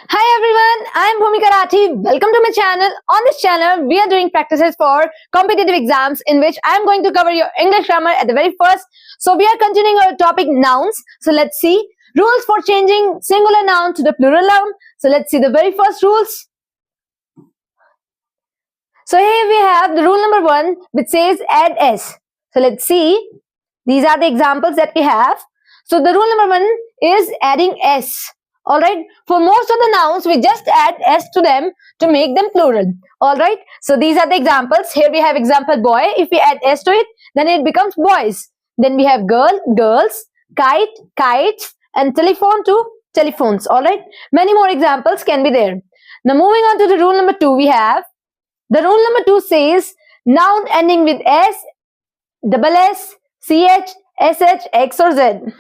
Hi everyone, I am Bhumika Rathi. Welcome to my channel. On this channel, we are doing practices for competitive exams in which I am going to cover your English grammar at the very first. So we are continuing our topic nouns. So let's see rules for changing singular noun to the plural noun. So let's see the very first rules. So here we have the rule number 1 which says add s. So let's see. These are the examples that we have. So the rule number 1 is adding s. Alright, for most of the nouns, we just add s to them to make them plural. Alright, so these are the examples. Here we have example boy. If we add s to it, then it becomes boys. Then we have girl, girls, kite, kites, and telephone to telephones. Alright, many more examples can be there. Now moving on to the rule number 2, we have the rule number 2 says noun ending with s, double s, ch, sh, x, or z.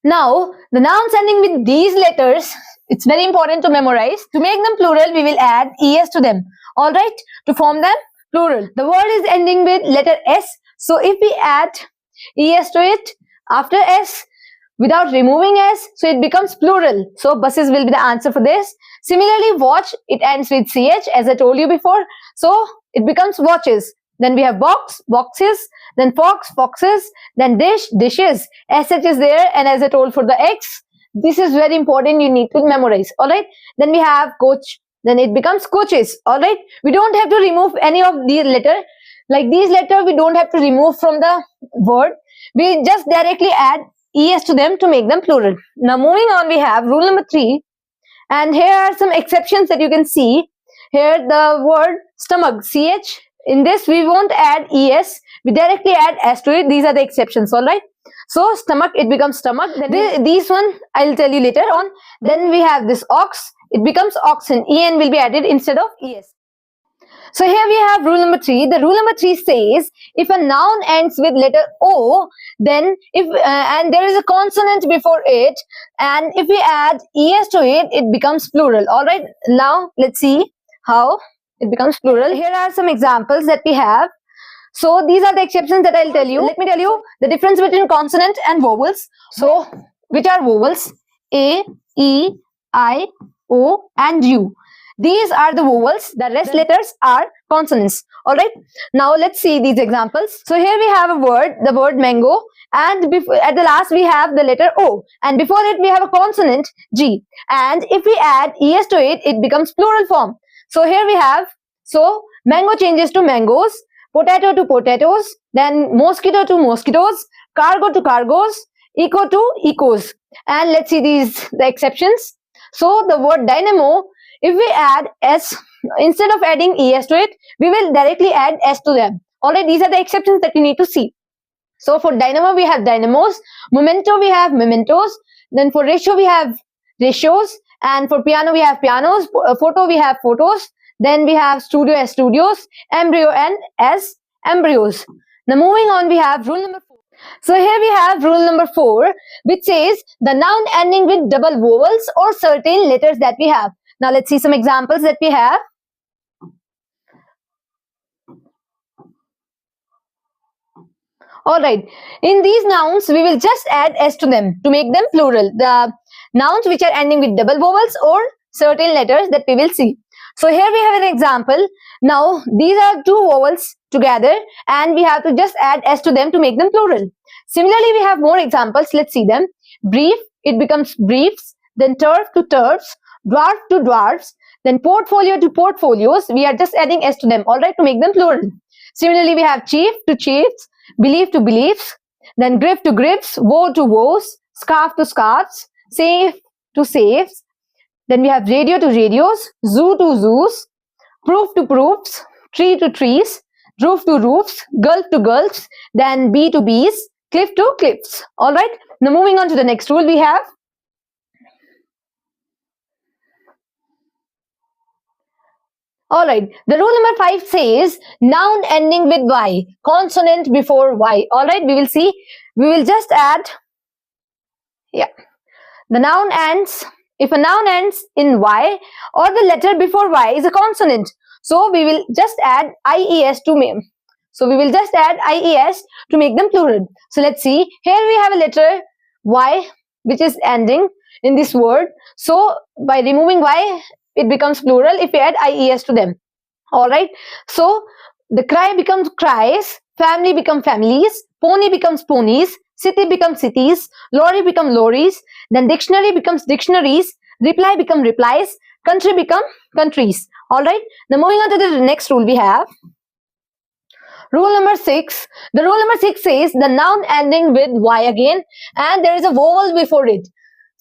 Now, the nouns ending with these letters, it's very important to memorize. To make them plural, we will add es to them. Alright, to form them plural. The word is ending with letter s. So, if we add es to it after s without removing s, so it becomes plural. So, buses will be the answer for this. Similarly, watch, it ends with ch as I told you before. So, it becomes watches. Then we have box, boxes, then fox, foxes, then dish, dishes. Sh is there, and as I told for the x, this is very important, you need to memorize. Alright, then we have coach, then it becomes coaches. Alright, we don't have to remove any of these letters. Like these letters, we don't have to remove from the word. We just directly add es to them to make them plural. Now moving on, we have rule number 3, and here are some exceptions that you can see. Here the word stomach, ch. In this, we won't add es. We directly add s to it. These are the exceptions, all right? So, stomach, it becomes stomach. Then these one, I'll tell you later on. Then we have this ox. It becomes oxen. En will be added instead of es. So, here we have rule number 3. The rule number 3 says, if a noun ends with letter O, then and there is a consonant before it, and if we add es to it, it becomes plural, all right? Now, let's see how it becomes plural. Here are some examples that we have. So these are the exceptions that I'll tell you. Let me tell you the difference between consonant and vowels. So which are vowels? A, E, I, O, and U. These are the vowels. The rest letters are consonants. Alright. Now let's see these examples. So here we have a word, the word mango, and at the last we have the letter O, and before it we have a consonant G. And if we add es to it, it becomes plural form. So here we have, so mango changes to mangoes, potato to potatoes, then mosquito to mosquitoes, cargo to cargos, eco to ecos. And let's see the exceptions. So the word dynamo, if we add s, instead of adding es to it, we will directly add s to them. Alright, these are the exceptions that you need to see. So for dynamo, we have dynamos, memento, we have mementos, then for ratio, we have ratios, and for piano, we have pianos, photo, we have photos, then we have studio as studios, embryo and as embryos. Now moving on, we have rule number 4. So here we have rule number 4, which says the noun ending with double vowels or certain letters that we have. Now let's see some examples that we have. Alright, in these nouns, we will just add s to them to make them plural. The nouns which are ending with double vowels or certain letters that we will see. So here we have an example. Now these are two vowels together and we have to just add s to them to make them plural. Similarly, we have more examples. Let's see them. Brief, it becomes briefs. Then turf to turfs, dwarf to dwarfs. Then portfolio to portfolios. We are just adding s to them, alright, to make them plural. Similarly, we have chief to chiefs, belief to beliefs. Then griff to griffs, woe to woes, scarf to scarves, safe to safes. Then we have radio to radios, zoo to zoos, proof to proofs, tree to trees, roof to roofs, gulf to gulfs, then bee to bees, cliff to cliffs. Alright, now moving on to the next rule we have. Alright, the rule number 5 says noun ending with y, consonant before y. Alright, we will see, we will just add, the noun ends. If a noun ends in y or the letter before y is a consonant, so we will just add ies to make. So we will just add ies to make them plural. So let's see. Here we have a letter y which is ending. in this word. So by removing Y, it becomes plural if we add IES to them. All right. So the cry becomes cries, family become families, pony becomes ponies, city becomes cities, lorry become lorries, then dictionary becomes dictionaries, reply become replies, country become countries. All right. Now moving on to the next rule we have. Rule number 6. The rule number 6 says the noun ending with Y again, and there is a vowel before it.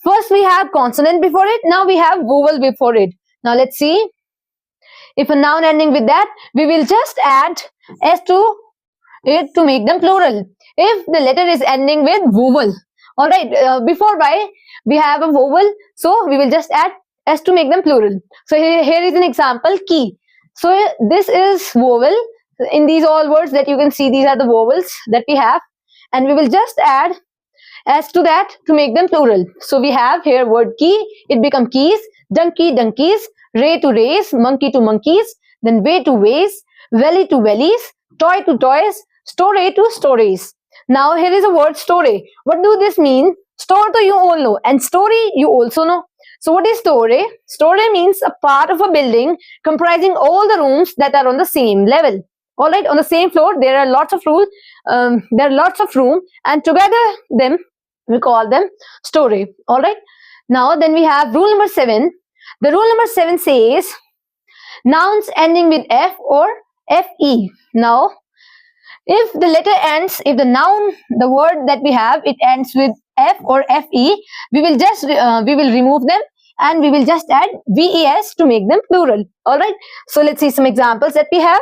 First we have consonant before it, now we have vowel before it. Now let's see. If a noun ending with that, we will just add S to it to make them plural. If the letter is ending with vowel, all right, before Y we have a vowel, so we will just add S to make them plural. So here is an example, key. So this is vowel. In these all words that you can see, these are the vowels that we have, and we will just add S to that to make them plural. So we have here word key, it become keys, donkey, donkeys, ray to rays, monkey to monkeys, then way to ways, valley to valleys, toy to toys, story to stories. Now here is a word story. What do this mean? Store to you all know, and story you also know. So what is story? Story means a part of a building comprising all the rooms that are on the same level. All right, on the same floor there are lots of room, and together them we call them story. All right. Now then we have rule number 7. The rule number 7 says nouns ending with F or FE. Now if the letter ends, if the noun, the word that we have, it ends with F or FE, we will just we will remove them and we will just add VES to make them plural. All right. So let's see some examples that we have.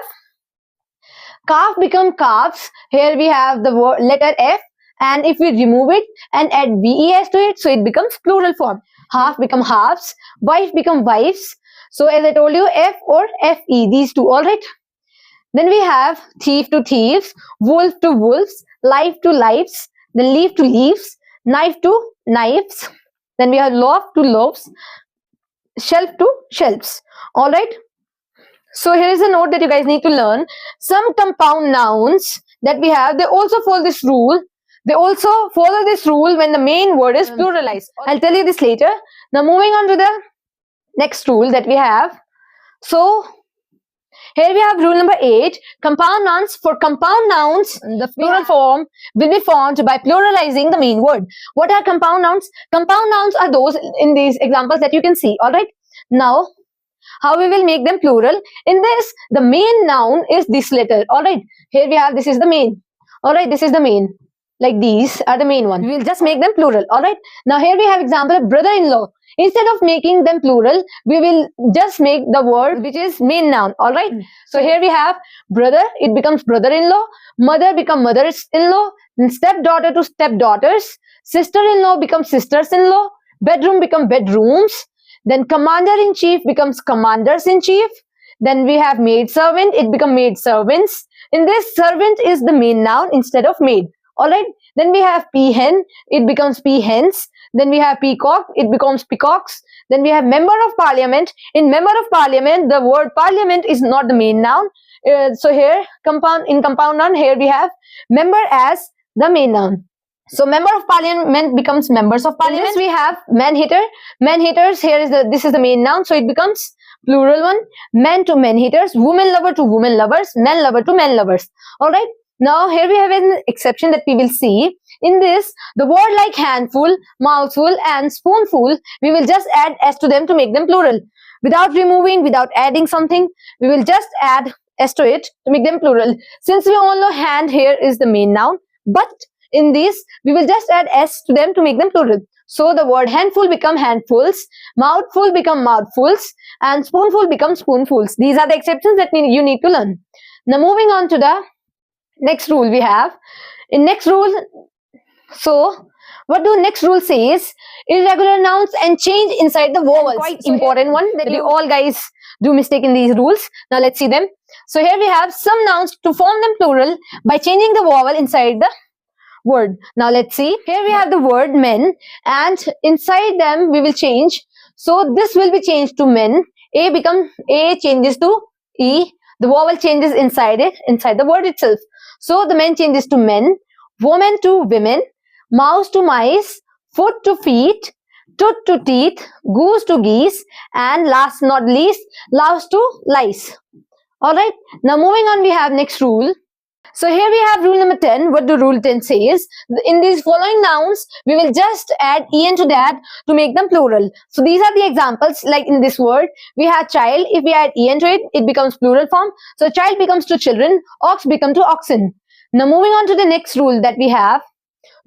Calf become calves. Here we have the word letter F, and if we remove it and add VES to it, so it becomes plural form. Half become halves, wife become wives. So as I told you, F or FE, these two. All right. Then we have thief to thieves, wolf to wolves, life to lives, then leaf to leaves, knife to knives. Then we have loaf to loaves, shelf to shelves. All right. So here is a note that you guys need to learn. Some compound nouns that we have, they also follow this rule. They also follow this rule when the main word is pluralized. I'll tell you this later. Now moving on to the next rule that we have. So here we have rule number 8. Compound nouns. For compound nouns, the plural form will be formed by pluralizing the main word. What are compound nouns? Compound nouns are those in these examples that you can see. All right. Now how we will make them plural? In this, the main noun is this letter. All right. Here we have, this is the main. All right. This is the main. Like these are the main one. We will just make them plural. All right. Now here we have example of brother-in-law. Instead of making them plural, we will just make the word which is main noun. All right. So here we have brother. It becomes brother-in-law. Mother become mothers-in-law. Then stepdaughter to stepdaughters. Sister-in-law becomes sisters-in-law. Bedroom become bedrooms. Then commander-in-chief becomes commanders-in-chief. Then we have maid-servant. It becomes maid-servants. In this, servant is the main noun instead of maid. All right. Then we have peahen. It becomes peahens. Then we have peacock. It becomes peacocks. Then we have member of parliament. In member of parliament, the word parliament is not the main noun. So here, compound noun, here we have member as the main noun. So member of parliament becomes members of parliament. In this we have man-hater. Man-haters, here is this is the main noun, so it becomes plural one. Men to men-haters, woman lover to woman lovers, men lover to men lovers. All right. Now here we have an exception that we will see. In this, the word like handful, mouthful and spoonful, we will just add S to them to make them plural. Without removing, without adding something, we will just add S to it to make them plural. Since we all know hand here is the main noun, but in this, we will just add S to them to make them plural. So the word handful become handfuls, mouthful become mouthfuls, and spoonful become spoonfuls. These are the exceptions that you need to learn. Now moving on to the next rule we have. In next rule, so what do next rule says? Irregular nouns and change inside the vowels. Quite important one that you all guys do mistake in these rules. Now let's see them. So here we have some nouns to form them plural by changing the vowel inside the word. Now let's see. Here we have the word men, and inside them we will change. So this will be changed to men. A changes to E. The vowel changes inside it, inside the word itself. So the men changes to men, woman to women, mouse to mice, foot to feet, tooth to teeth, goose to geese, and last not least, louse to lice. Alright, now moving on, we have next rule. So here we have rule number 10. What the rule 10 says? In these following nouns, we will just add en to that to make them plural. So these are the examples. Like in this word, we have child. If we add en to it, it becomes plural form. So child becomes to children, ox become to oxen. Now moving on to the next rule that we have.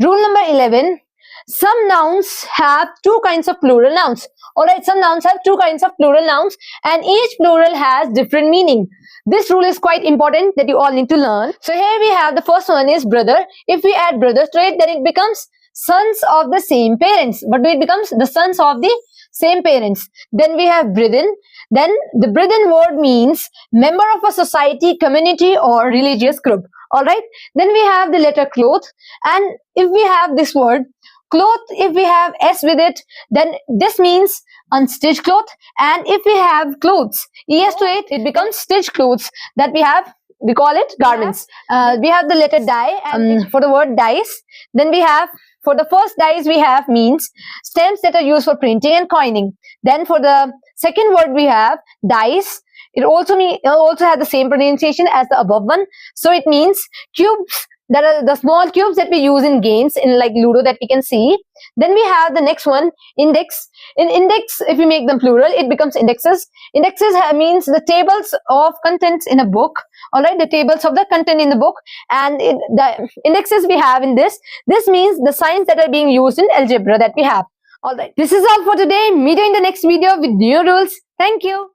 Rule number 11. Some nouns have two kinds of plural nouns. Alright, some nouns have two kinds of plural nouns and each plural has different meaning. This rule is quite important that you all need to learn. So here we have the first one is brother. If we add brothers to it, then it becomes sons of the same parents. But it becomes the sons of the same parents. Then we have brethren. Then the brethren word means member of a society, community or religious group. Alright. Then we have the letter cloth. And if we have this word cloth, if we have s with it, then this means unstitched cloth. And if we have clothes, es to it, it becomes stitched clothes that we call it garments. We have the letter die for the word dice. Then we have, for the first dice we have means stamps that are used for printing and coining. Then for the second word we have dice. It also has the same pronunciation as the above one. So it means cubes. That are the small cubes that we use in games in like Ludo that we can see. Then we have the next one, index. In index, if we make them plural, it becomes indexes. Indexes means the tables of contents in a book. Alright, the tables of the content in the book. And the indexes we have in this means the signs that are being used in algebra that we have. Alright, this is all for today. Meet you in the next video with new rules. Thank you.